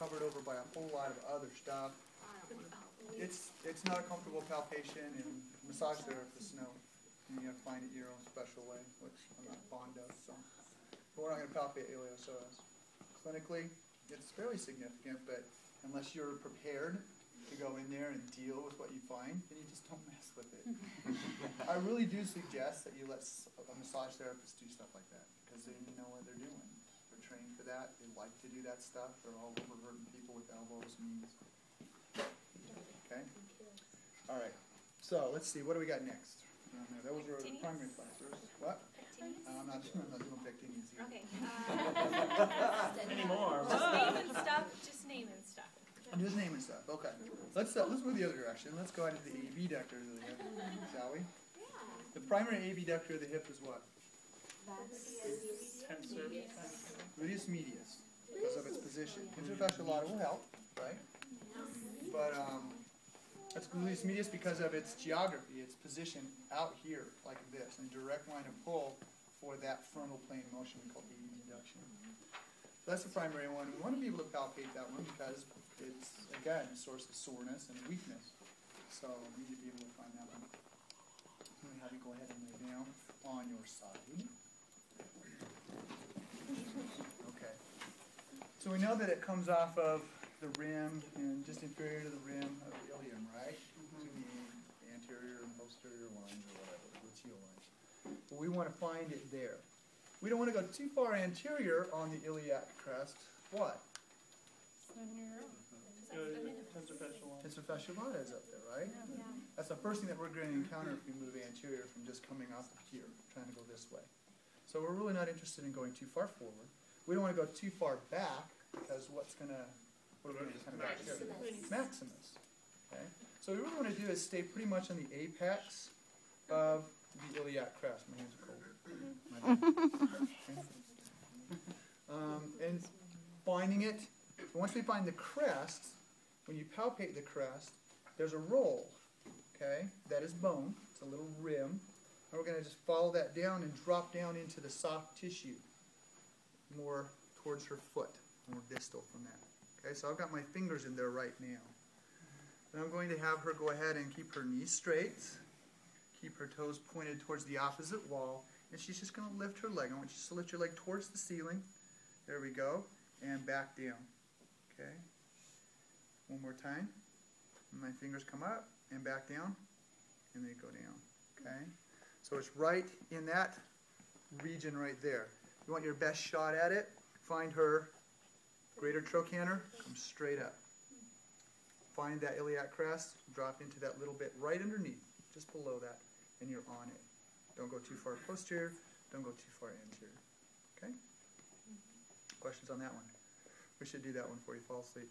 covered over by a whole lot of other stuff. It's not a comfortable palpation, and massage therapists know. You have to find it your own special way, which I'm not fond of. So, but we're not going to palpate iliopsoas. Clinically, it's fairly significant, but unless you're prepared to go in there and deal with what you find, then you just don't mess with it. I really do suggest that you let a massage therapist do stuff like that, because they know what they're doing. They're trained for that. They like to do that stuff. They're all over hurting people with elbows and knees. Okay? All right. So let's see. What do we got next? Those were the primary classes. What? I'm not doing pectinis here. Okay. Anymore. Just naming stuff. I'm just naming stuff. Okay. Let's move the other direction. Let's go ahead to the abductor of the hip, shall we? Yeah. The primary abductor of the hip is what? Gluteus medius, because of its position. Interfascial lata will help, right? But that's gluteus medius because of its geography, its position out here, like this, and direct line of pull for that frontal plane motion we call abduction. So that's the primary one. We want to be able to palpate that one because it's, again, a source of soreness and weakness. So we need to be able to find that one. Let me have you go ahead and lay down on your side. Okay. So we know that it comes off of the rim and just inferior to the rim of the ilium, right? To the anterior and posterior lines or whatever, gluteal lines. But we want to find it there. We don't want to go too far anterior on the iliac crest. What? Interfascial lata is up there, right? Yeah. That's the first thing that we're going to encounter if we move anterior from just coming off of here, trying to go this way. So we're really not interested in going too far forward. We don't want to go too far back because what are we going to kind of back here? Maximus. Okay. So what we really want to do is stay pretty much on the apex of the iliac crest. My hands are cold. And finding it. So once we find the crest, when you palpate the crest, there's a roll. Okay, that is bone. It's a little rim. And we're going to just follow that down and drop down into the soft tissue, more towards her foot, more distal from that. Okay, so I've got my fingers in there right now. And I'm going to have her go ahead and keep her knees straight, keep her toes pointed towards the opposite wall, and she's just going to lift her leg. I want you to lift your leg towards the ceiling. There we go. And back down. Okay. One more time. And my fingers come up and back down, and they go down. Okay. So it's right in that region right there. You want your best shot at it. Find her greater trochanter. Come straight up. Find that iliac crest. Drop into that little bit right underneath, just below that, and you're on it. Don't go too far posterior. Don't go too far anterior. Okay? Questions on that one? We should do that one before you fall asleep.